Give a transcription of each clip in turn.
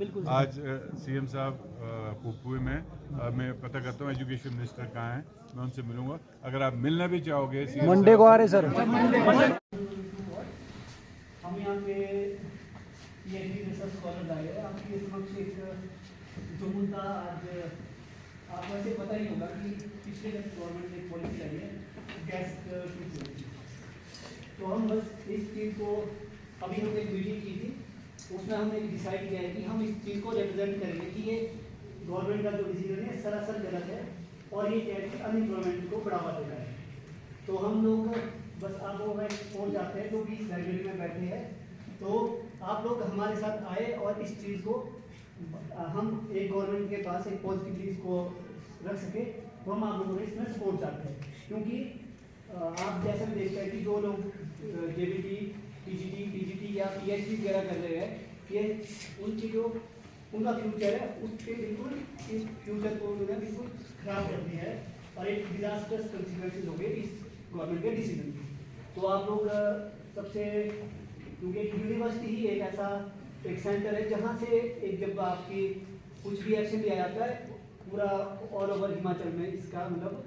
आज सीएम साहब पुपुए में मैं पता करता हूँ एजुकेशन मिनिस्टर कहाँ हैं, मैं उनसे मिलूंगा। अगर आप मिलना भी चाहोगे मंडे को आ रहे सर। हम यहाँ पे पीएचडी रिसर्च स्कॉलर आए हैं। आपके समक्ष एक जो मुद्दा आज आप वैसे पता ही होगा कि पिछले गवर्नमेंट ने पॉलिसी लाई है गैस की, तो हम बस इस चीज़ को अभी हमने एक मीटिंग की थी, उसमें हमने डिसाइड किया है कि हम इस चीज़ को रिप्रेजेंट करेंगे कि ये गवर्नमेंट का जो डिसीजन है सरासर गलत है और ये क्या है कि अनएम्प्लॉयमेंट को बढ़ावा दे रहा है। तो हम लोग बस आप लोग पहुँच जाते हैं जो भी इस लाइब्रेरी में बैठे हैं, तो आप लोग हमारे साथ आए और इस चीज़ को हम एक गवर्नमेंट के पास एक पॉजिटिवली इसको रख सके, तो हम आप लोगों को इसमें सपोर्ट चाहते हैं। क्योंकि आप जैसे भी देखते हैं कि जो लोग जेबीटी, टीजीटी या पीएचडी वगैरह कर रहे हैं, ये उनकी जो उनका फ्यूचर है उसके बिल्कुल इस फ्यूचर को उन्होंने बिल्कुल खराब कर दिया है और एक डिजास्टर्स कंसिक्वेंसेज हो गए इस गवर्नमेंट के डिसीजन की। तो आप लोग सबसे, क्योंकि एक यूनिवर्सिटी ही एक ऐसा एक सेंटर है जहाँ से एक जब आपकी कुछ भी एक्शन लिया जाता है पूरा ऑल ओवर हिमाचल में इसका मतलब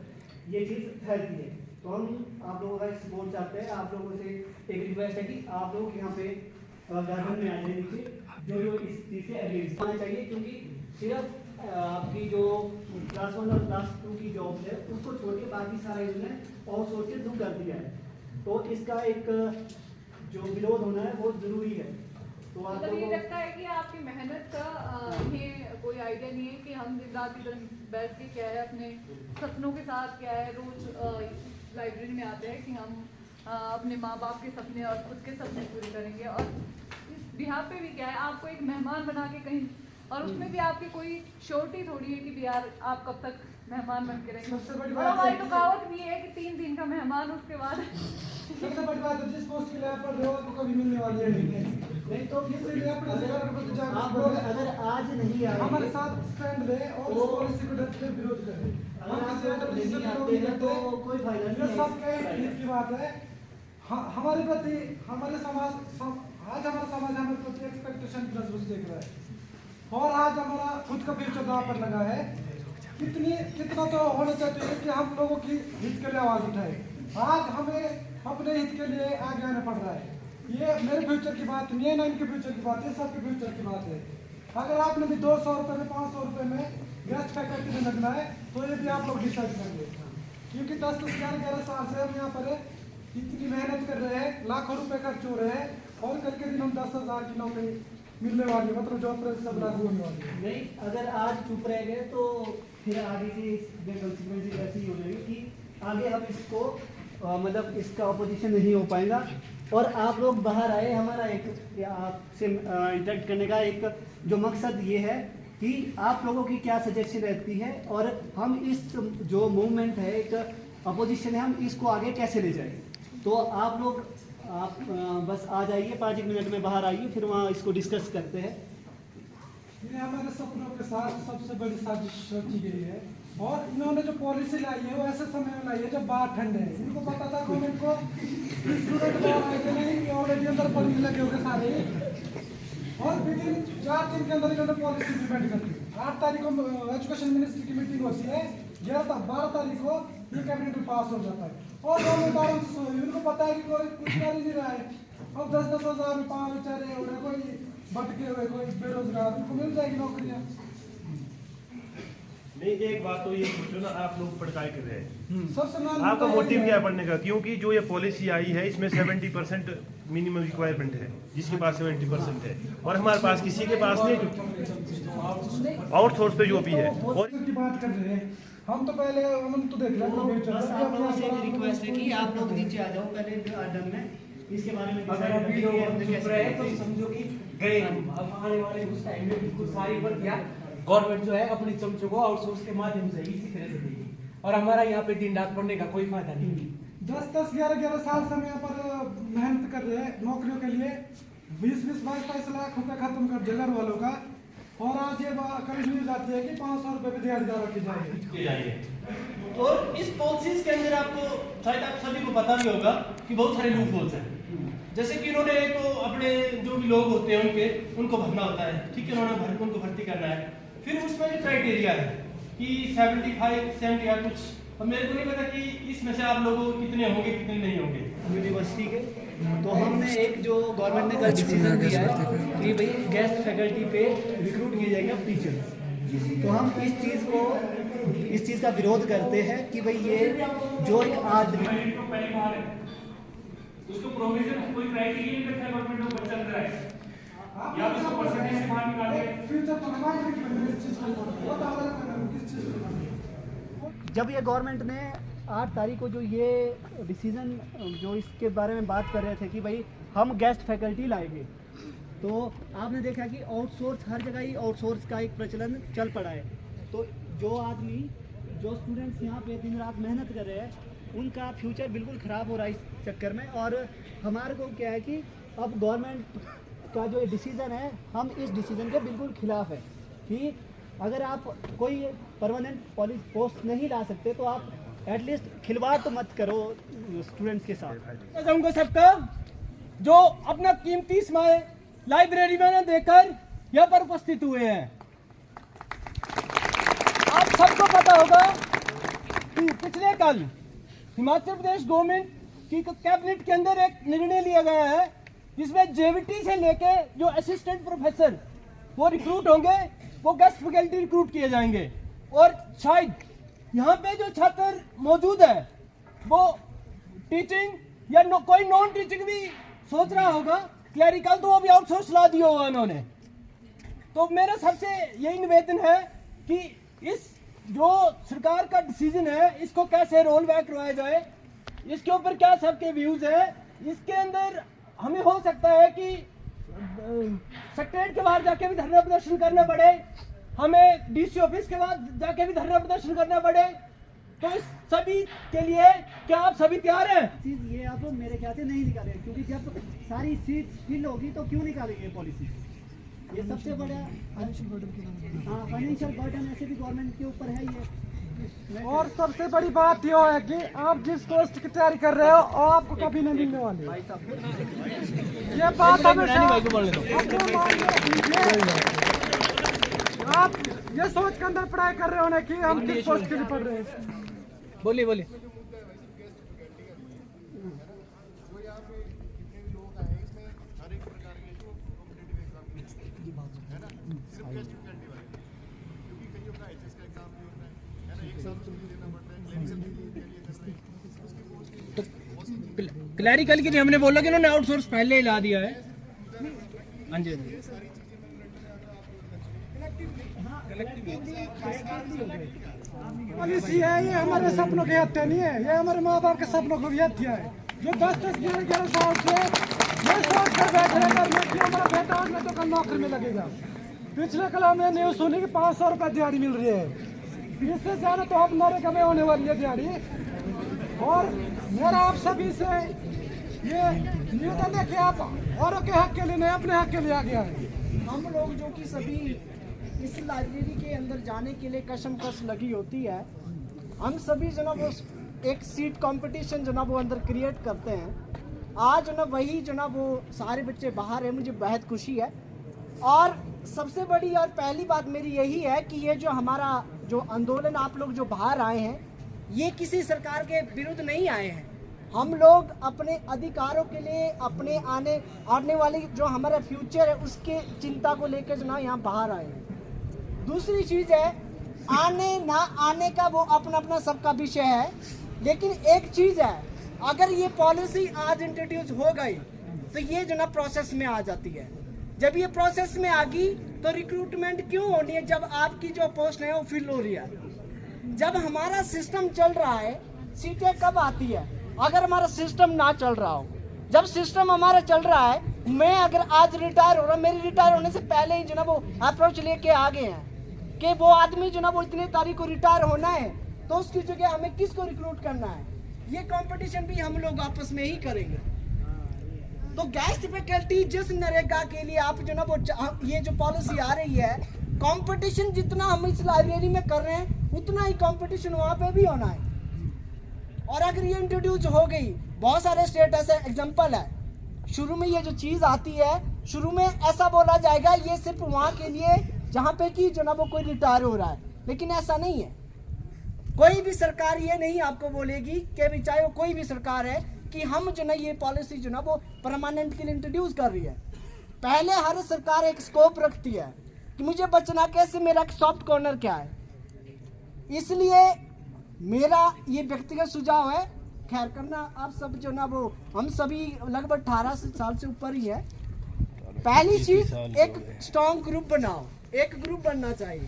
ये चीज़ फैलती है। तो हम आप लोगों का सपोर्ट चाहते हैं। आप लोगों से एक रिक्वेस्ट है कि आप लोग यहाँ पे गार्डन में आ जाए नीचे, जो इस चीज़ से एग्रीमेंट होना चाहिए, क्योंकि सिर्फ आपकी जो क्लास 1 और क्लास 2 की जॉब है उसको छोड़ के बाकी सारा इन्होंने आउटसोर्सिंग शुरू कर दिया है। तो इसका एक जो विरोध होना है वो जरूरी है। तो आप ये लगता है कि आपकी मेहनत का इन्हें कोई आइडिया नहीं है कि हम दिन रात इधर बैठ के क्या है अपने सपनों के साथ क्या है रोज लाइब्रेरी में आते हैं कि हम अपने माँ बाप के सपने और खुद के सपने पूरे करेंगे, और इस बिहार पे भी क्या है आपको एक मेहमान बना के कहीं, और उसमें भी आपकी कोई श्योरिटी थोड़ी है कि बिहार आप कब तक मेहमान बन के रहेंगे। और हमारी तो कहावत भी है कि 3 दिन का मेहमान, उसके बाद सबसे बड़ी बात है जिस पोस्ट के लिए आप पढ़ रहे हो आपको कभी मिलने वाली है नहीं। तो फिर से अपने अधिकार को जाकर आप लोग अगर आज नहीं आए हमारे साथ स्टैंड ले और इस पॉलिसी को डट के विरोध करें। हम किसी अदर डिसीजन को नहीं लेते तो कोई फायदा नहीं है। सबके हित की बात है। हमारे प्रति हमारे समाज आज हमारा समाज हमारे प्रति एक्सपेक्टेशन प्लस देख रहा है और आज हमारा खुद का फ्यूचर दांव पर लगा है। कितना तो होना चाहिए कि हम लोगों की हित के लिए आवाज उठाए। आज हमें अपने हित के लिए आगे आना पड़ रहा है। ये मेरे फ्यूचर की बात नहीं है, ना इनके फ्यूचर की बात है, सबके फ्यूचर की बात है। अगर आपने भी 200 रुपये में 500 रुपये में गेस्ट फैकल्टी में लगना है तो ये भी आप लोग डिसाइड करेंगे, क्योंकि 10-10, 11-11 साल से हम यहाँ पर इतनी मेहनत कर रहे हैं, लाखों रुपए खर्च हो रहे हैं और कल के दिन हम 10,000 की नौकरी मिलने वाली है, मतलब जॉब पर सब लागू होने वाली है। नहीं, अगर आज चुप रह गए तो फिर आगे से कंसिक्वेंसेस ऐसी हो जाएगी कि आगे हम इसको मतलब इसका अपोजिशन नहीं हो पाएगा। और आप लोग बाहर आए, हमारा एक आपसे इंटरेक्ट करने का एक जो मकसद ये है कि आप लोगों की क्या सजेशन रहती है और हम इस जो मूवमेंट है एक अपोजिशन है हम इसको आगे कैसे ले जाएं। तो आप लोग बस आ जाइए, 5 मिनट में बाहर आइए, फिर वहाँ इसको डिस्कस करते हैं। ये हमारे सपनों के साथ सबसे बड़ी साजिश रची गई है और इन्होंने जो पॉलिसी लाई है वो ऐसे समय में लाई है जब बाहर ठंड है। इनको पता था गवर्नमेंट को स्टूडेंट बाहर आए कि नहीं, ऑलरेडी अंदर पढ़ने लगे होंगे सारे, और विदिन 4 दिन के अंदर इन्होंने पॉलिसी इम्प्लीमेंट कर दी। 8 तारीख को एजुकेशन मिनिस्ट्री की मीटिंग होती है, 12 तारीख को ये कैबिनेट में पास हो जाता है और गवर्नमेंट आराम से सोई। उनको पता है कि कोई कुछ कर ही नहीं रहा है। अब 10-10 हज़ार रुपये बेचारे हो रहे, कोई भटके हुए, कोई बेरोजगार, उनको मिल जाएगी नौकरियाँ। नहीं, एक बात तो ये सोचो ना, आप लोग पढ़ाई कर रहे हैं, सबसे आपका मोटिव क्या है पढ़ने का? क्योंकि जो ये पॉलिसी आई है इसमें 70% मिनिमम रिक्वायरमेंट है, जिसके पास 70% है और हमारे पास किसी के पास नहीं, आउटसोर्स पे जो भी है। और की बात कर रहे हैं हम तो पहले हम तो देख रहे हैं। बस आप लोगों से एक रिक्वेस्ट है कि आप लोग नीचे आ जाओ पहले गार्डन में, इसके बारे में अगर अभी लोग चुप रहे तो समझो कि गए हम। अब आने वाले उस टाइम में बिल्कुल सारी वर्दियां गवर्नमेंट जो है अपनी चमचों को आउटसोर्स के माध्यम से इसी तरह से देगी और हमारा यहाँ पे दिन रात पढ़ने का कोई फायदा नहीं। 10-10, 11-11 साल से हम यहाँ पर मेहनत कर रहे हैं नौकरियों के लिए। 20-20, 22-22 लाख रुपए खत्म कर दिया घर वालों का और आज ये कभी न्यूज आती है कि 500 रुपए पे दिहाड़ीदार रखे जाएंगे। और इस पॉलिसीज के अंदर आपको शायद आप सभी को पता भी होगा कि बहुत सारे लूप होल्स हैं। जैसे कि उन्होंने तो अपने जो भी लोग होते हैं उनको भरना होता है, ठीक है, उन्होंने उनको भर्ती करना है। फिर उसमें जो क्राइटेरिया है कि 75, 70 या कुछ, अब मेरे को नहीं पता कि इसमें से आप लोगों कितने होंगे कितने नहीं होंगे यूनिवर्सिटी के। तो हमने एक जो गवर्नमेंट ने कल डिसीजन दिया है कि भाई गेस्ट फैकल्टी पे रिक्रूट किए जाएंगे अब टीचर्स। तो हम इस चीज़ का विरोध करते हैं कि भाई ये जो एक आदमी उसको प्रोविजन कोई क्राइटेरिया नहीं रखा है गवर्नमेंट को बच्चा रहा है या उसको परसेंटेज से बाहर निकाल के फ्यूचर तो हमारे लिए इस चीज को किस चीज को। जब ये गवर्नमेंट ने 8 तारीख को जो ये डिसीजन जो इसके बारे में बात कर रहे थे कि भाई हम गेस्ट फैकल्टी लाएंगे, तो आपने देखा कि आउटसोर्स हर जगह ही आउटसोर्स का एक प्रचलन चल पड़ा है। तो जो आदमी जो स्टूडेंट्स यहाँ पे दिन रात मेहनत कर रहे हैं उनका फ्यूचर बिल्कुल ख़राब हो रहा है इस चक्कर में। और हमारे को क्या है कि अब गवर्नमेंट का जो डिसीज़न है, हम इस डिसीज़न के बिल्कुल खिलाफ है कि अगर आप कोई परमानेंट पुलिस पोस्ट नहीं ला सकते तो आप एटलीस्ट खिलवाड़ तो मत करो स्टूडेंट्स के साथ। उनको सबका जो अपना कीमती समय लाइब्रेरी में देकर यहाँ पर उपस्थित हुए हैं। आप सबको पता होगा कि पिछले कल हिमाचल प्रदेश गवर्नमेंट की कैबिनेट के अंदर एक निर्णय लिया गया है जिसमें जेवीटी से लेके जो असिस्टेंट प्रोफेसर वो रिक्रूट होंगे, वो गेस्ट फैकल्टी रिक्रूट किए जाएंगे। और शायद यहाँ पे जो छात्र मौजूद है वो टीचिंग या कोई नॉन टीचिंग भी सोच रहा होगा, क्लरिकल तो वो भी आउटसोर्स ला दिया होगा उन्होंने। तो मेरा सबसे यही निवेदन है कि इस जो सरकार का डिसीजन है इसको कैसे रोल बैक करवाया जाए, इसके ऊपर क्या सबके व्यूज है। इसके अंदर हमें हो सकता है कि सेक्रेटरीट के बाहर जाके भी धरना प्रदर्शन करना पड़े, हमें डीसी ऑफिस के बाद जाके भी धरना प्रदर्शन करना पड़े। तो इस सभी के लिए क्या आप सभी तैयार हैं? चीज़ ये आप मेरे ख्याल से नहीं निकालेंगे, क्योंकि जब सारी सीट फिल होगी तो क्यों निकालेंगे पॉलिसी। ये सबसे बड़ा फाइनेंशियल बर्डन ऐसे भी गवर्नमेंट के ऊपर है ये। और सबसे बड़ी बात यह है कि आप जिस पोस्ट की तैयारी कर रहे हो और आपको कभी नहीं मिलने वाली। ये बात आप ये सोच के अंदर पढ़ाई कर रहे हो ना कि हम किस पोस्ट के लिए पढ़ रहे हैं। बोलिए बोलिए। क्लैरिकल के लिए हमने बोला कि उन्होंने आउटसोर्स पहले ही ला दिया है। हाँ जी पॉलिसी है ये हमारे सपनों की हत्या नहीं है, ये हमारे माँ बाप के सपनों को भी हत्या है। जो 10-10, 11-11 साल से ये सोच कर बैठे हैं कि हमारा बेटा आज में तो कल नौकरी में लगेगा। पिछले कल हमने न्यूज सुनी कि 500 रुपए दिहाड़ी मिल रही है, इससे ज्यादा तो अब नरेगा में होने वाली है दिहाड़ी। और मेरा आप सभी से ये निवेदन है कि आप औरों के हक के लिए नहीं अपने हक के लिए आगे आए। हम लोग जो कि सभी इस लाइब्रेरी के अंदर जाने के लिए कशमकश लगी होती है, हम सभी जनाब वो एक सीट कंपटीशन जनाब वो अंदर क्रिएट करते हैं। आज जनाब वही जनाब वो सारे बच्चे बाहर हैं, मुझे बेहद खुशी है। और सबसे बड़ी और पहली बात मेरी यही है कि ये जो हमारा जो आंदोलन आप लोग जो बाहर आए हैं ये किसी सरकार के विरुद्ध नहीं आए हैं। हम लोग अपने अधिकारों के लिए अपने आने वाली जो हमारा फ्यूचर है उसके चिंता को लेकर जो ना यहाँ बाहर आए हैं। दूसरी चीज़ है आने ना आने का वो अपना अपना सबका विषय है, लेकिन एक चीज़ है अगर ये पॉलिसी आज इंट्रोड्यूस हो गई तो ये जो ना प्रोसेस में आ जाती है। जब ये प्रोसेस में आ गई तो रिक्रूटमेंट क्यों होनी है जब आपकी जो पोस्ट है वो फिल हो रही है। जब हमारा सिस्टम चल रहा है सीटें कब आती है अगर हमारा सिस्टम ना चल रहा हो। जब सिस्टम हमारा चल रहा है, मैं अगर आज रिटायर हो रहा, मेरे रिटायर होने से पहले ही जो ना वो अप्रोच लेके आ गए हैं कि वो आदमी जो ना वो इतने तारीख को रिटायर होना है तो उसकी जगह हमें किसको रिक्रूट करना है। ये कंपटीशन भी हम लोग आपस में ही करेंगे। तो गेस्ट फैकल्टी जिस नरेगा के लिए आप जो ना वो ये जो पॉलिसी आ रही है कंपटीशन जितना हम इस लाइब्रेरी में कर रहे हैं उतना ही कंपटीशन वहाँ पे भी होना है। और अगर ये इंट्रोड्यूस हो गई, बहुत सारे स्टेट ऐसे एग्जांपल है, शुरू में ये जो चीज़ आती है शुरू में ऐसा बोला जाएगा ये सिर्फ वहाँ के लिए जहाँ पे कि जो ना वो कोई रिटायर हो रहा है, लेकिन ऐसा नहीं है। कोई भी सरकार ये नहीं आपको बोलेगी कि भी चाहे वो कोई भी सरकार है कि हम जो ना ये पॉलिसी जो ना वो परमानेंट के लिए इंट्रोड्यूस कर रही है। पहले हर सरकार एक स्कोप रखती है कि मुझे बचना कैसे, मेरा सॉफ्ट कॉर्नर क्या है। इसलिए मेरा ये व्यक्तिगत सुझाव है, खैर करना आप सब जो ना वो हम सभी लगभग 18 साल से ऊपर ही है। पहली चीज एक स्ट्रॉन्ग ग्रुप बनाओ, एक ग्रुप बनना चाहिए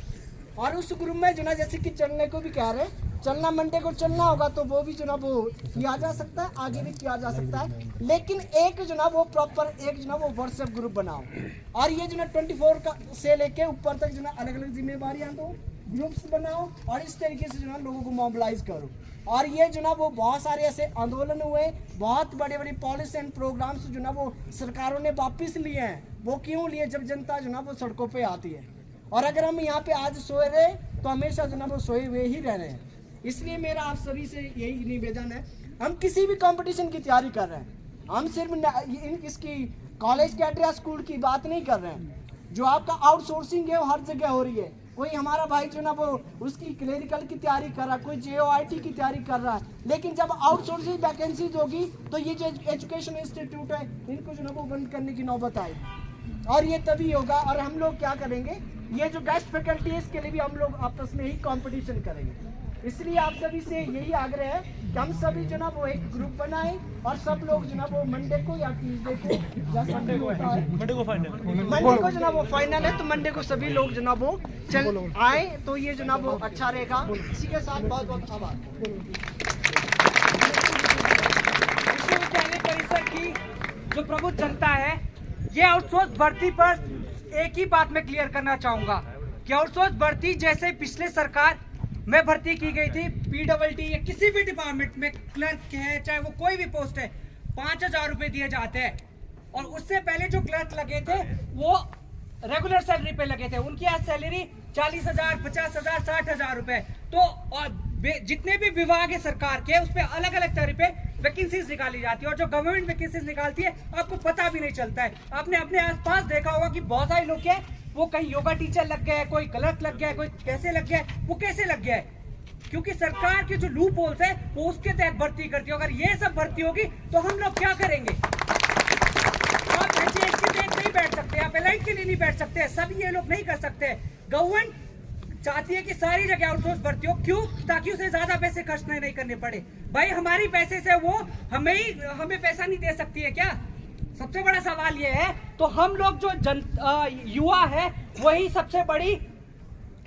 और उस ग्रुप में जो ना जैसे कि चलने को भी कह रहे हैं, चलना मंडे को चलना होगा तो वो भी जो ना वो किया जा सकता है, आगे भी किया जा सकता है, लेकिन एक जो ना वो प्रॉपर एक जो ना वो व्हाट्सएप ग्रुप बनाओ और ये जो ना 24 का से लेके ऊपर तक जो ना अलग अलग जिम्मेवारियां दो, ग्रुप्स बनाओ और इस तरीके से जो ना लोगों को मोबिलाइज करो। और ये जो ना वो बहुत सारे ऐसे आंदोलन हुए, बहुत बड़े बड़े पॉलिसी एंड प्रोग्राम्स जो ना वो सरकारों ने वापस लिए हैं। वो क्यों लिए? जब जनता जो ना वो सड़कों पे आती है। और अगर हम यहाँ पे आज सोए रहे तो हमेशा जो ना वो सोए हुए ही रह रहे हैं। इसलिए मेरा आप सभी से यही निवेदन है, हम किसी भी कंपटीशन की तैयारी कर रहे हैं, हम सिर्फ इसकी कॉलेज कैडर या स्कूल की बात नहीं कर रहे हैं। जो आपका आउटसोर्सिंग है वो हर जगह हो रही है। कोई हमारा भाई जो ना वो उसकी क्लरिकल की तैयारी कर रहा है, कोई JOIT की तैयारी कर रहा है, लेकिन जब आउटसोर्सिंग वैकेंसीज होगी तो ये जो एजुकेशन इंस्टीट्यूट है इनको जो ना वो बंद करने की नौबत आएगी। और ये तभी होगा। और हम लोग क्या करेंगे, ये जो गेस्ट फैकल्टी है इसके लिए भी हम लोग आपस में ही कंपटीशन करेंगे। इसलिए आप सभी से यही आग्रह है कि हम सभी जो ना वो एक ग्रुप बनाएं और सब लोग जो ना वो मंडे को या ट्यूसडे को या संडे को मंडे को जो ना वो फाइनल है तो मंडे को सभी लोग जो ना वो चल आए तो ये जो ना वो अच्छा रहेगा। इसी के साथ बहुत बहुत आभार। विश्वविद्यालय परिषद की जो प्रबुद्ध जनता है, ये आउटसोर्स भर्ती पर एक ही बात मैं क्लियर करना चाहूंगा कि आउटसोर्स भर्ती जैसे पिछले सरकार में भर्ती की गई थी, PWD या किसी भी डिपार्टमेंट में क्लर्क है, चाहे वो कोई भी पोस्ट है, 5,000 रुपए दिए जाते हैं। और उससे पहले जो क्लर्क लगे थे वो रेगुलर सैलरी पे लगे थे, उनकी आज सैलरी 40,000, 50,000, 60,000 रुपए। तो और जितने भी विभाग है सरकार के उस पर अलग अलग तरह पे वैकेंसीज निकाली जाती है और जो गवर्नमेंट वैकेंसीज निकालती है आपको पता भी नहीं चलता है। आपने अपने आसपास देखा होगा कि बहुत सारे लोग हैं वो कहीं योगा टीचर लग गया है, कोई क्लर्क लग गया है, कोई कैसे लग गया है। वो कैसे लग गया है? क्योंकि सरकार के जो लूप होल्स है वो उसके तहत भर्ती करती है। अगर ये सब भर्ती होगी तो हम लोग क्या करेंगे? आप HAS के तहत नहीं बैठ सकते, आप एलाइट के लिए नहीं बैठ सकते, सब ये लोग नहीं कर सकते। गवर्नमेंट चाहती है कि सारी जगह आउटसोर्स भर्ती हो, क्यों? ताकि उसे ज्यादा पैसे खर्च नहीं करने पड़े। भाई हमारी पैसे से वो हमें पैसा नहीं दे सकती है क्या? सबसे बड़ा सवाल ये है। तो हम लोग जो युवा है वही सबसे बड़ी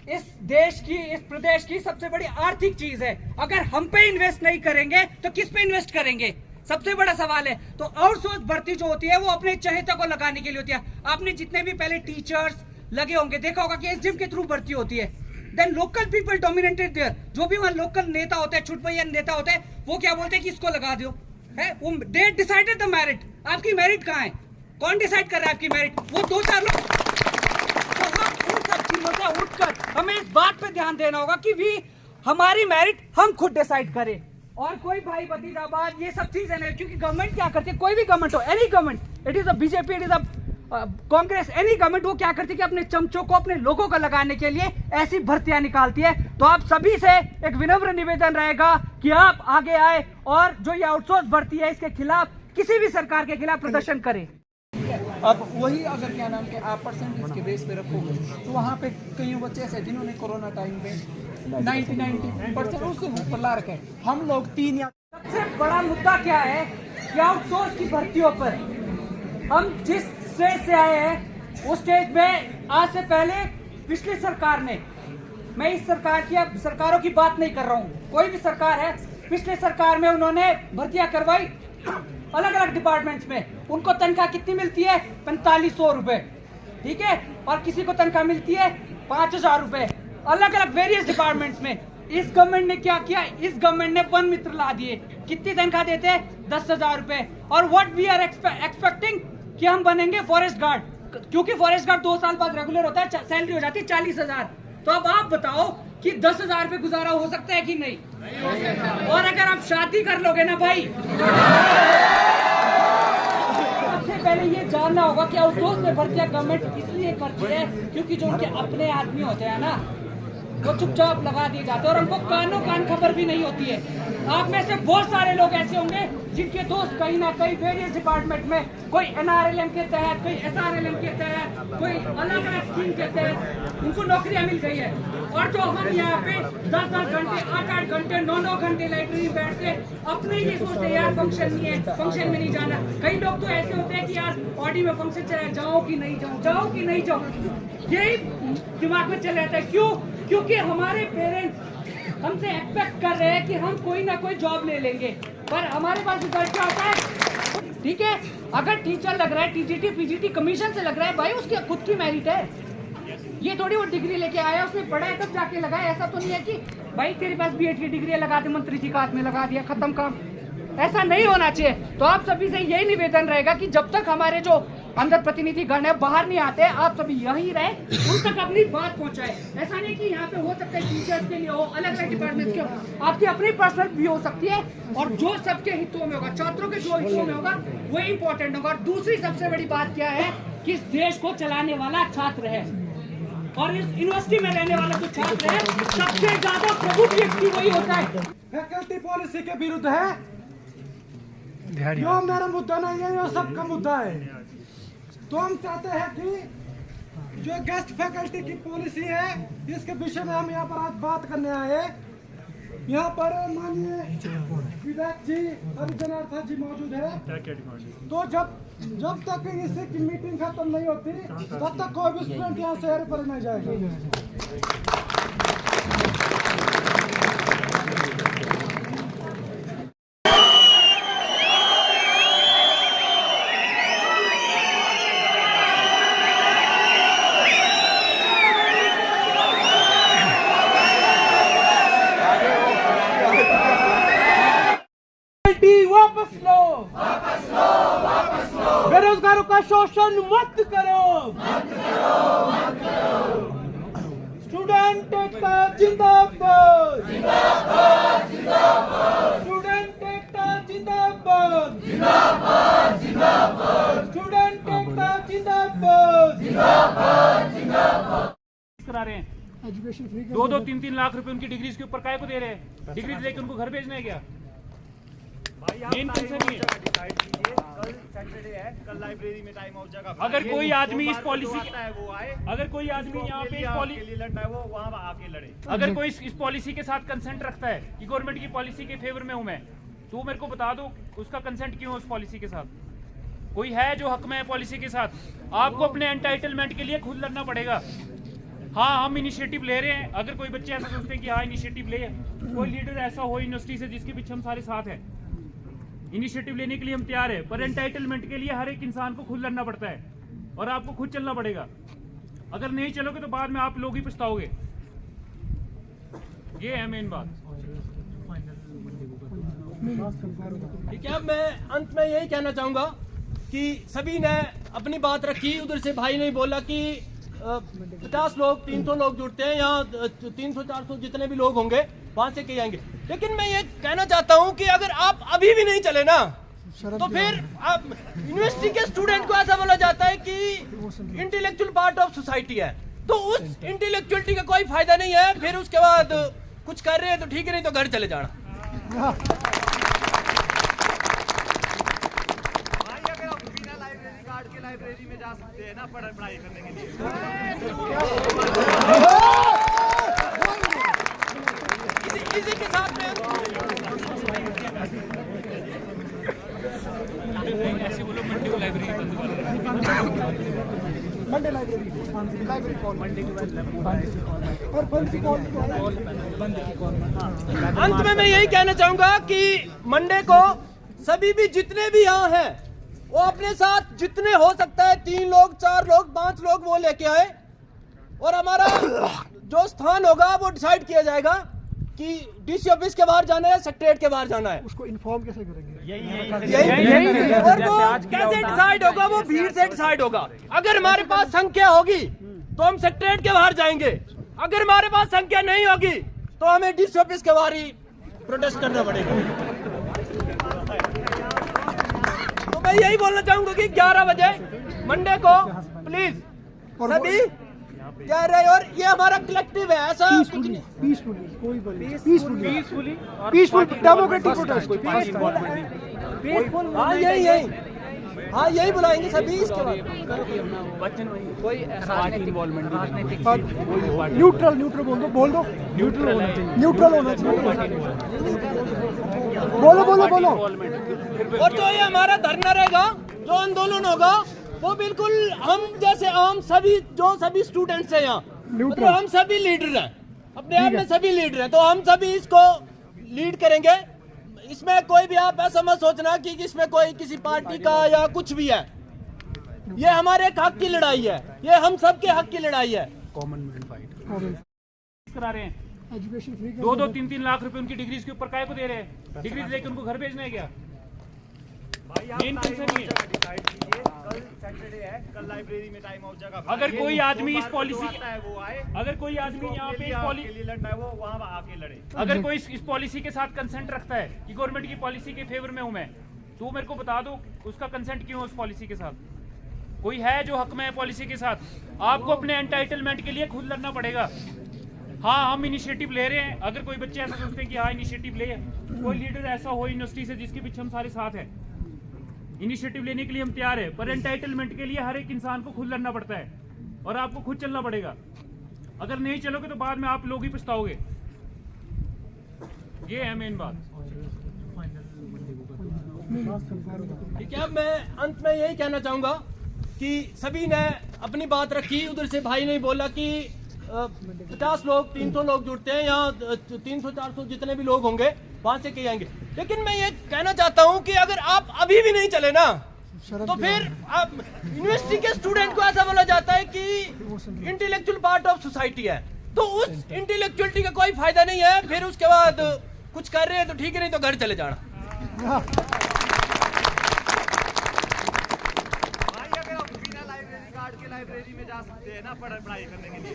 इस देश की, इस प्रदेश की सबसे बड़ी आर्थिक चीज है। अगर हम पे इन्वेस्ट नहीं करेंगे तो किस पे इन्वेस्ट करेंगे? सबसे बड़ा सवाल है। तो आउटसोर्स भर्ती जो होती है वो अपने चहेता को लगाने के लिए होती है। आपने जितने भी पहले टीचर्स लगे होंगे देखा होगा कि SDM के थ्रू भर्ती होती है। Then local people dominated there, जो भी वहाँ लोकल नेता होते हैं, छुटभैया नेता होते हैं, वो क्या बोलते हैं कि इसको लगा दो है। वो दे डिसाइडेड द मेरिट। आपकी मेरिट कहाँ है? कौन डिसाइड कर रहा है आपकी मेरिट? वो 2-4 लोग। तो हम उन सब चीजों से उठकर हमें इस बात पे ध्यान देना होगा कि भी हमारी मेरिट हम खुद डिसाइड करें और कोई भाई भतीजाबाद ये सब चीजें नहीं। क्योंकि गवर्नमेंट क्या करती है, कोई भी गवर्नमेंट हो, any government, it is a BJP, it is a Congress, any government, वो क्या करती है कि अपने चमचों को अपने लोगों को लगाने के लिए ऐसी भर्तियां निकालती है। तो आप सभी से एक विनम्र निवेदन रहेगा कि आप आगे आए और जो ये आउटसोर्स भर्ती है इसके खिलाफ, किसी भी सरकार के खिलाफ प्रदर्शन करें। अब वही अगर क्या नाम के आप परसेंटेज के बेस पे रखोगे तो वहाँ पे कई बच्चे ऐसे जिन्होंने कोरोना टाइम पे 90% उससे ऊपर ला रखे। हम लोग 3 या सबसे बड़ा मुद्दा क्या है कि आउटसोर्स की भर्तियों पर हम जिस स्टेज से आए हैं उस स्टेज में आज से पहले पिछली सरकार ने, मैं इस सरकार की अब सरकारों की बात नहीं कर रहा हूँ, कोई भी सरकार है, पिछले सरकार में उन्होंने भर्तियां करवाई अलग अलग डिपार्टमेंट्स में। उनको तनख्वाह कितनी मिलती है? 4500 रुपए, ठीक है। और किसी को तनख्वाह मिलती है 5000 रुपए, अलग अलग वेरियस डिपार्टमेंट्स में। इस गवर्नमेंट ने क्या किया? इस गवर्नमेंट ने वन मित्र ला दिए। कितनी तनख्वाह देते हैं? 10,000 रुपए। और व्हाट वी आर एक्सपेक्टिंग कि हम बनेंगे फॉरेस्ट गार्ड। क्योंकि फॉरेस्ट गार्ड 2 साल बाद रेगुलर होता है, सैलरी हो जाती है 40,000। तो अब आप बताओ कि 10,000 पे गुजारा हो सकता है कि नहीं? और अगर आप शादी कर लोगे ना भाई, सबसे पहले ये जानना होगा कि आउटसोर्स में भर्तियां गवर्नमेंट इसलिए करती है क्योंकि जो उनके अपने आदमी होते हैं ना, वो चुपचाप लगा दिए जाते हैं और उनको कानों कान खबर भी नहीं होती है। आप में से बहुत सारे लोग ऐसे होंगे जिनके दोस्त कहीं ना कहीं वेरियस डिपार्टमेंट में, कोई NRLM के तहत, कोई SRLM के तहत, कोई अलग अलग स्कीम के तहत उनको नौकरियां मिल गई है। और जो हम यहाँ पे 10-10 घंटे, 8-8 घंटे, 9-9 घंटे लाइब्रेरी बैठ के अपने ये सोचते हैं यार फंक्शन नहीं है, फंक्शन में नहीं जाना। कई लोग तो ऐसे होते हैं कि यार ऑडी में फंक्शन चला, जाओ कि नहीं जाऊँ, जाओ कि नहीं जाऊँ, यही दिमाग में चल रहता है। क्यों? क्योंकि हमारे पेरेंट्स हमसे एक्सपेक्ट कर रहे हैं कि हम कोई ना कोई जॉब ले लेंगे, पर हमारे पास रिजल्ट क्या होता है? ठीक है, अगर टीचर लग रहा है TGT PGT कमीशन से लग रहा है, भाई उसकी खुद की मेरिट है। ये थोड़ी वो डिग्री लेके आया, उसने पढ़ा है तब जाके लगा है। ऐसा तो नहीं है कि भाई तेरे पास BEd की डिग्री लगा दे, मंत्री जी का हाथ में लगा दिया, खत्म काम। ऐसा नहीं होना चाहिए। तो आप सभी से यही निवेदन रहेगा कि जब तक हमारे जो अंदर प्रतिनिधि गण है बाहर नहीं आते, आप सभी यहीं रहे, उन तक अपनी बात पहुंचाए। ऐसा नहीं कि यहाँ पे हो सकता है टीचर्स के लिए हो, अलग अलग डिपार्टमेंट के हो, आपकी अपनी पर्सनल भी हो सकती है। और जो सबके हितों में होगा, छात्रों के जो हितों में होगा, वही इंपॉर्टेंट होगा। और दूसरी सबसे बड़ी बात क्या है कि इस देश को चलाने वाला छात्र है, और इस यूनिवर्सिटी में रहने वाला जो छात्र है सबसे ज्यादा प्रमुख व्यक्ति वही होता है। फैकल्टी पॉलिसी के विरुद्ध है, यो मेरा मुद्दा नहीं है, यो सबका मुद्दा है। तो हम चाहते हैं कि जो गेस्ट फैकल्टी की पॉलिसी है, इसके विषय में हम यहाँ पर आज बात करने आए। यहाँ पर माननीय विधायक जी जनार्दन जी मौजूद है। तो जब तक इसी की मीटिंग खत्म नहीं होती, तब तक कोई भी स्टूडेंट यहाँ से पर नहीं जाएगा। वापस लो, वापस लो, वापस लो। बेरोजगारों का शोषण मत करो, मत करो, मत करो। स्टूडेंट एकता जिंदाबाद, जिंदाबाद, जिंदाबाद। स्टूडेंट एकता जिंदाबाद, जिंदाबाद, जिंदाबाद। स्टूडेंट एकता जिंदाबाद, जिंदाबाद, जिंदाबाद। करा रहे हैं 2-3 लाख रुपए उनकी डिग्रीज के ऊपर काय को दे रहे हैं? डिग्रीज लेके उनको घर भेजना है क्या? मेन कंसर्न ये कल सैटरडे है, कल लाइब्रेरी में टाइम आउट जगह। अगर कोई आदमी इस पॉलिसी है वो आए, अगर कोई आदमी यहाँ पे इस पॉलिसी के लिए लड़ता है, वो वहाँ आके लड़े। अगर कोई इस पॉलिसी के साथ कंसेंट रखता है कि गवर्नमेंट की पॉलिसी के फेवर में हूँ मैं, तो मेरे को बता दो उसका कंसेंट क्यों है उस पॉलिसी के साथ? कोई है जो हक में है पॉलिसी के साथ? आपको अपने एंटाइटलमेंट के लिए खुद लड़ना पड़ेगा। हाँ, हम इनिशिएटिव ले रहे हैं। अगर कोई बच्चे ऐसा सोचते हैं कि हाँ इनिशिएटिव ले, कोई लीडर ऐसा हो यूनिवर्सिटी से जिसके पीछे हम सारे साथ हैं, इनिशिएटिव लेने के लिए हम तैयार है, पर एंटाइटलमेंट के लिए हर एक इंसान को खुद लड़ना पड़ता है और आपको खुद चलना पड़ेगा। अगर नहीं चलोगे तो बाद में आप लोग ही पछताओगे। ये है मेन बात। ठीक है, मैं अंत में यही कहना चाहूंगा कि सभी ने अपनी बात रखी। उधर से भाई ने बोला कि 50 लोग 300 लोग जुड़ते हैं, यहाँ 300-400 जितने भी लोग होंगे वहां से कहीं आएंगे। लेकिन मैं ये कहना चाहता हूं कि अगर आप अभी भी नहीं चले ना, तो फिर आप यूनिवर्सिटी के स्टूडेंट को ऐसा बोला जाता है कि इंटेलेक्चुअल पार्ट ऑफ सोसाइटी है, तो उस इंटेलेक्चुअलिटी का कोई फायदा नहीं है। फिर उसके बाद कुछ कर रहे हैं तो ठीक है, नहीं तो घर चले जाना। लाइब्रेरी में जा सकते हैं ना पढ़ाई करने के लिए। इसी के साथ में ऐसे बोलो मंडी को library Monday library call Monday के बाद और बंद की कॉल। अंत में मैं यही कहना चाहूंगा कि मंडे को सभी भी जितने भी यहाँ हैं वो अपने साथ जितने हो सकता है 3 लोग 4 लोग 5 लोग वो लेके आए, और हमारा जो स्थान होगा वो डिसाइड किया जाएगा कि डीसी ऑफिस के बाहर जाना है, सेक्रेटरीट के बाहर जाना है। उसको इन्फॉर्म कैसे करेंगे? और वो कैसे डिसाइड होगा? वो भीड़ से डिसाइड होगा। अगर हमारे पास संख्या होगी तो हम सेक्रेटरीट के बाहर जाएंगे, अगर हमारे पास संख्या नहीं होगी तो हमें डीसी ऑफिस के बाहर ही प्रोटेस्ट करना पड़ेगा। तो मैं यही बोलना चाहूंगा कि 11 बजे मंडे को प्लीज सभी कह रहे, और ये हमारा कलेक्टिव है, ऐसा पीसफुल डेमोक्रेटिक प्रोटेस्ट। हाँ यही बुलाएंगे सभी। इसके बाद न्यूट्रल बोल दो न्यूट्रल होना चाहिए। बोलो। और जो ये हमारा धरना रहेगा, जो आंदोलन होगा, वो बिल्कुल हम जैसे आम सभी स्टूडेंट्स हैं यहाँ, मतलब हम सभी लीडर हैं, अपने आप में सभी लीडर हैं, तो हम सभी इसको लीड करेंगे। इसमें कोई भी आप ऐसा मत सोचना कि इसमें कोई किसी पार्टी का या कुछ भी है। ये हमारे एक हक की लड़ाई है, ये हम सबके हक की लड़ाई है। करा रहे हैं 2-3 लाख रुपए उनकी डिग्रीज के ऊपर काय को दे रहे हैं? डिग्रीज लेके उनको घर भेजना है क्या? मेन कंसर्न ये कल लाइब्रेरी में टाइम आउट जगह, अगर कोई आदमी इस पॉलिसी अगर कोई आदमी यहाँ पे लड़ना है वो वहाँ आके लड़े। अगर कोई इस पॉलिसी के साथ कंसेंट रखता है कि गवर्नमेंट की पॉलिसी के फेवर में हूं मैं, तो मेरे को बता दो उसका कंसेंट क्यों है उस पॉलिसी के साथ? कोई है जो हक में है पॉलिसी के साथ? आपको अपने एंटाइटलमेंट के लिए खुद लड़ना पड़ेगा। हाँ, हम इनिशिएटिव ले रहे हैं। अगर कोई बच्चे ऐसा सोचते हैं कि हाँ इनिशिएटिव ले, कोई लीडर ऐसा हो यूनिवर्सिटी से जिसके पीछे हम सारे साथ हैं, इनिशिएटिव लेने के लिए हम तैयार है, पर एंटाइटलमेंट के लिए हर एक इंसान को खुद लड़ना पड़ता है और आपको खुद चलना पड़ेगा। अगर नहीं चलोगे तो बाद में आप लोग ही पछताओगे। ये है मेन बात। ठीक है, मैं अंत में यही कहना चाहूंगा कि सभी ने अपनी बात रखी। उधर से भाई ने बोला कि 50 लोग 300 लोग जुड़ते हैं, यहाँ 300-400 जितने भी लोग होंगे वहां से कहीं आएंगे। लेकिन मैं ये कहना चाहता हूं कि अगर आप अभी भी नहीं चले ना, तो फिर आप यूनिवर्सिटी के स्टूडेंट को ऐसा बोला जाता है कि इंटेलेक्चुअल पार्ट ऑफ सोसाइटी है, तो उस इंटेलेक्चुअलिटी का कोई फायदा नहीं है। फिर उसके बाद कुछ कर रहे हैं तो ठीक है, नहीं तो घर चले जाना। लाइब्रेरी में जा सकते हैं ना पढ़ाई करने के लिए।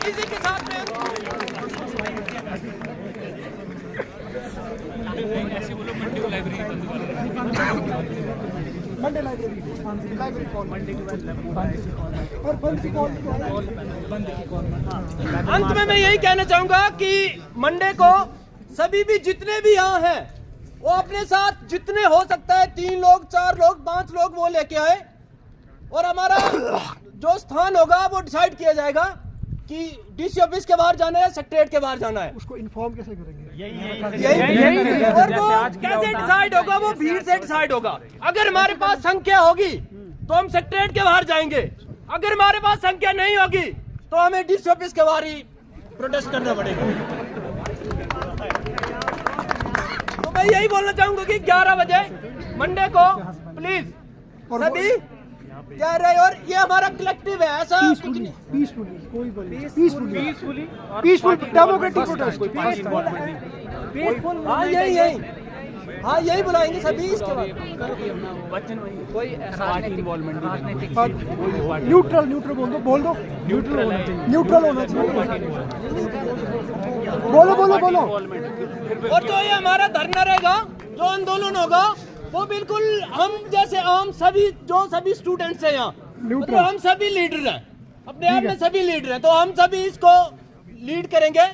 इसी के साथ में ऐसे बोलो मंडी को लाइब्रेरी बंद कर मंडे लाइब्रेरी कॉल और बंद की कॉल। अंत में मैं यही कहना चाहूंगा कि मंडे को सभी भी जितने भी यहाँ हैं वो अपने साथ जितने हो सकता है 3 लोग 4 लोग 5 लोग वो लेके आए, और हमारा जो स्थान होगा वो डिसाइड किया जाएगा कि डीसी ऑफिस के बाहर जाना है, सेक्रेटरीट के बाहर जाना है। उसको इन्फॉर्म कैसे करेंगे? यही और वो कैसे डिसाइड होगा? वो भीड़ से डिसाइड होगा। अगर हमारे पास संख्या होगी तो हम सेक्रेटरीट के बाहर जाएंगे, अगर हमारे पास संख्या नहीं होगी तो हमें डीसी ऑफिस के बाहर ही प्रोटेस्ट करना पड़ेगा। तो मैं यही बोलना चाहूंगा कि 11 बजे मंडे को प्लीज सभी कह रहे, और ये हमारा कलेक्टिव है, ऐसा पीसफुल डेमोक्रेटिक प्रोटेस्ट। हाँ यही बुलाएंगे सभी। इसके बाद न्यूट्रल बोल दो न्यूट्रल होना चाहिए। बोलो। और जो ये हमारा धरना रहेगा, जो आंदोलन होगा, वो बिल्कुल हम जैसे आम सभी स्टूडेंट्स हैं यहाँ, मतलब हम सभी लीडर हैं, अपने आप में सभी लीडर हैं, तो हम सभी इसको लीड करेंगे।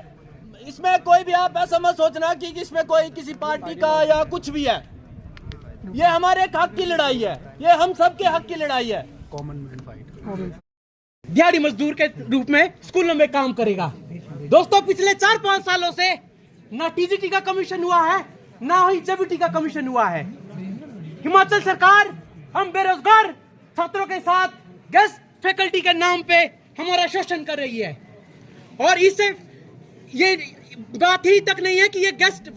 इसमें कोई भी आप ऐसा मत सोचना कि इसमें कोई किसी पार्टी का या कुछ भी है। ये हमारे एक हक की लड़ाई है, ये हम सबके हक की लड़ाई है। दिहाड़ी मजदूर के रूप में स्कूलों में काम करेगा। दोस्तों, पिछले 4-5 सालों से ना टीजीटी का कमीशन हुआ है, ना ही जेबीटी का कमीशन हुआ है। हिमाचल सरकार हम बेरोजगार छात्रों के साथ गेस्ट फैकल्टी के नाम पे हमारा शोषण कर रही है, और इससे ये बात ही तक नहीं है कि ये गेस्ट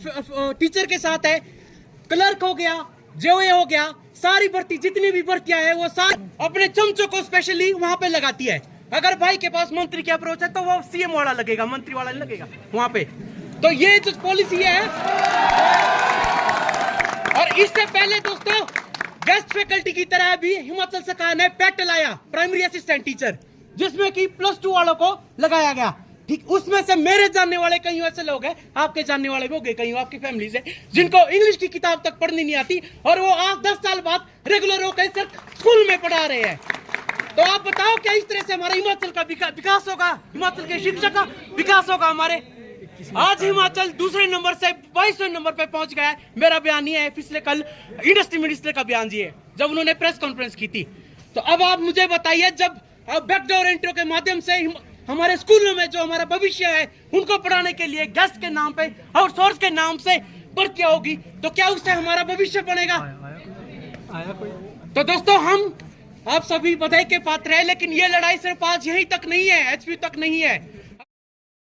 टीचर के साथ है, क्लर्क हो गया, जेओए हो गया, सारी भर्ती जितनी भी भर्तियां है वो सारी अपने चमचों को स्पेशली वहां पे लगाती है। अगर भाई के पास मंत्री की अप्रोच है तो वो सीएम वाला लगेगा, मंत्री वाला नहीं लगेगा वहां पे। तो ये जो पॉलिसी है, और इससे पहले दोस्तों गेस्ट फैकल्टी की तरह भी हिमाचल सरकार ने पैक्ट लाया, प्राइमरी असिस्टेंट टीचर, जिसमें कि +2 वालों को लगाया गया। ठीक उसमें से मेरे जानने वाले कई ऐसे लोग हैं, आपके जानने वाले भी हो गए कई आपकी फैमिली से, जिनको इंग्लिश की किताब तक पढ़नी नहीं आती और वो आज 10 साल बाद रेगुलर होकर सर स्कूल में पढ़ा रहे हैं। तो आप बताओ क्या इस तरह से हमारा हिमाचल का विकास होगा, हिमाचल के शिक्षा का विकास होगा हमारे? आज हिमाचल दूसरे नंबर से 22वें नंबर पे पहुंच गया है। मेरा बयान नहीं है, पिछले कल इंडस्ट्री मिनिस्टर का बयान जी है जब उन्होंने प्रेस कॉन्फ्रेंस की थी। तो अब आप मुझे बताइए, जब बैकडोर एंट्री के माध्यम से हमारे स्कूलों में जो हमारा भविष्य है उनको पढ़ाने के लिए गेस्ट के नाम पे, आउटसोर्स के नाम से भर्तियां होगी, तो क्या उससे हमारा भविष्य बनेगा? तो दोस्तों हम आप सभी बधाई के पात्र हैं, लेकिन ये लड़ाई सिर्फ आज यहीं तक नहीं है, एचपी तक नहीं है।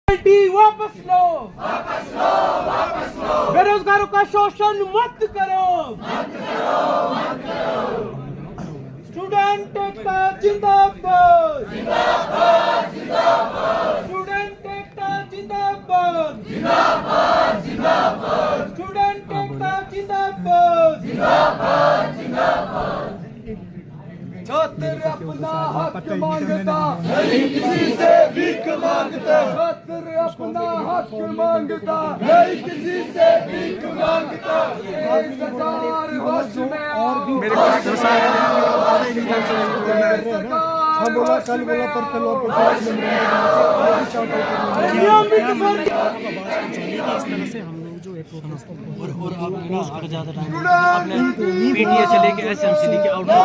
वापस लो, वापस लो, वापस लो। बेरोजगारों का शोषण मत करो, मत करो, मत करो। स्टूडेंट एकता जिंदाबाद, जिंदाबाद, जिंदाबाद। स्टूडेंट एकता जिंदाबाद, जिंदाबाद, जिंदाबाद। स्टूडेंट एकता जिंदाबाद, जिंदाबाद, जिंदाबाद। छात्र अपना हक मांगता, नहीं किसी से भीख मांगता। छात्र अपना हक मांगता, नहीं किसी से भीख मांगता। सरकार होश में आओ। मेरे को हम बोला कल बोला पर कल और इस तरह से हम लोग जो एक और आप ज्यादा टाइम आपने पीटीए से लेके एसएमसी लेके आउटडोर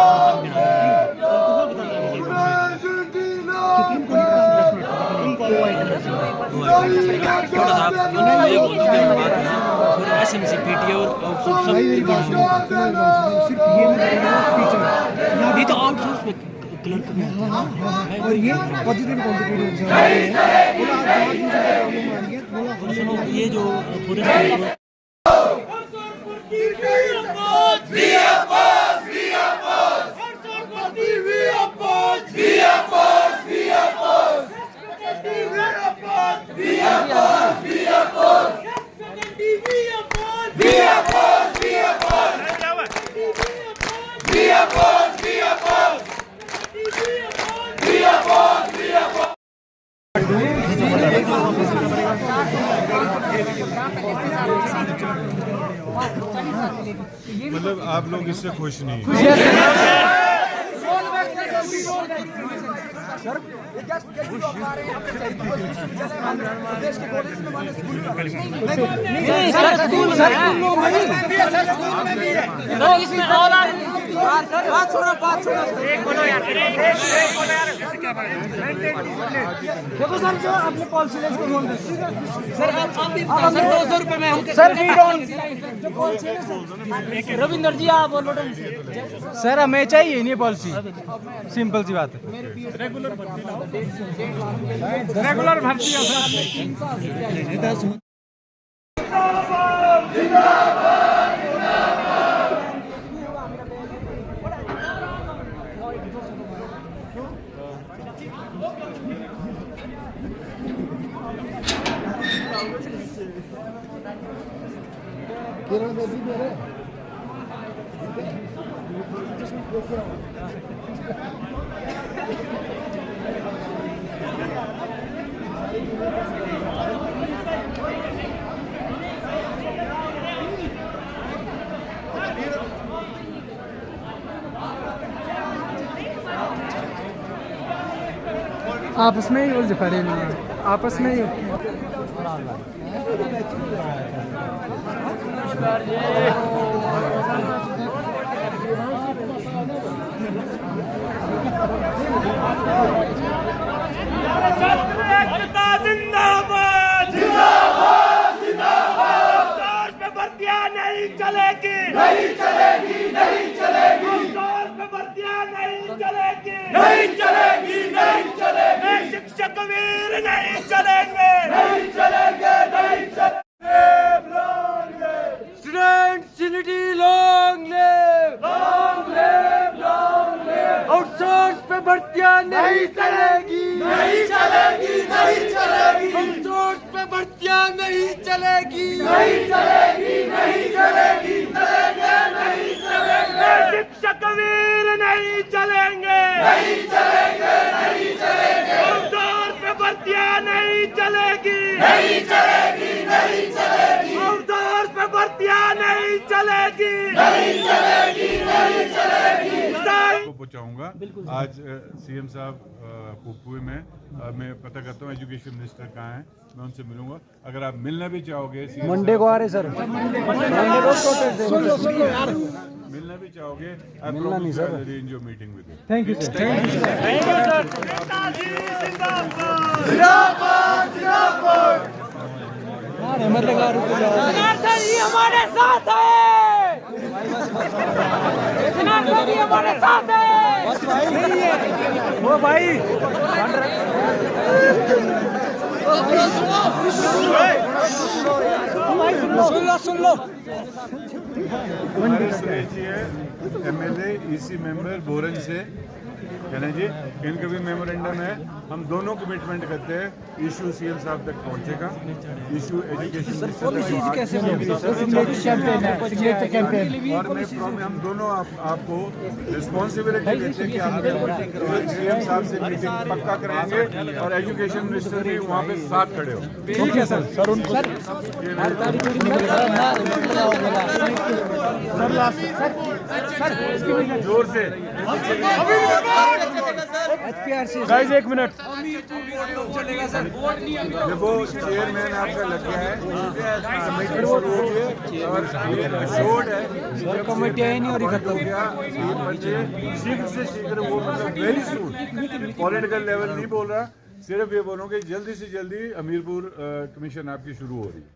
एसएमसी पीटीए और आउटसोर्स ये तो आउटसोर्स पे क्लर्क में और ये पॉजिटिव कंट्रीब्यूशन सुनो, ये जो मतलब आप लोग इससे खुश नहीं हैं? देखो सर, जो अपने पॉलिसी लेकर बोल रहे सर, आप 200 रुपए में हम सर रविंदर जी आप बोलो सर, हमें चाहिए नहीं पॉलिसी, सिंपल सी बात है। रेगुलर भर्ती आपस में ही उलझ पड़े ना, आपस में ही जिंदाबाद, जिंदाबाद, जिंदाबाद। पे भर्तियां नहीं चलेगी, नहीं चलेगी, नहीं चलेगी। पे भर्तियां नहीं चलेगी, नहीं चलेगी, नहीं चलेगी। शिक्षक वीर नहीं चलेंगे, नहीं चलेंगे, नहीं चलेंगे। Students unity long live, long live, long live. Outsource पे भर्तियां नहीं चलेगी, चलेगी शिक्षक वीर नहीं चलेंगे आउटडोर पे भर्तियां नहीं चलेगी आउटडोर पे भर्तियां नहीं चलेगी को पहुंचाऊंगा। आज सीएम साहब पुपुई में मैं पता करता हूँ एजुकेशन मिनिस्टर कहाँ हैं, मैं उनसे मिलूंगा। अगर आप मिलना भी चाहोगे मंडे को आ रहे सर, मिलना भी चाहोगे, मिलना नहीं sir. Arrange your meeting with you. Thank you sir. Janardan ji हमारे साथ है, जनार्दन जी हमारे साथ है। वो भाई सुन लो हमारे सुरेश जी है एमएलए ईसी मेंबर बोरन से, है ना जी। इनका भी मेमोरेंडम है। हम दोनों कमिटमेंट करते हैं इशू सीएम साहब तक पहुंचेगा। इशू एजुकेशन और मैं हम दोनों आपको रिस्पॉन्सिबिलिटी देते हैं कि आप सीएम साहब से मीटिंग पक्का कराएंगे और एजुकेशन मिनिस्टर भी वहाँ पे साथ खड़े हो। ठीक है सर। सर उनको जोर से गाइस एक मिनट। देखो चेयरमैन आपका लग गया है, कमेटी शुरू हो गई और ये अशोर्ड है जब कमेटी आई नहीं और खत्म हो गया शीघ्र से शीघ्र वो मतलब वेरी सून। पॉलिटिकल लेवल नहीं बोल रहा, सिर्फ ये बोलूँ कि जल्दी से जल्दी हमीरपुर कमीशन आपकी शुरू हो रही है।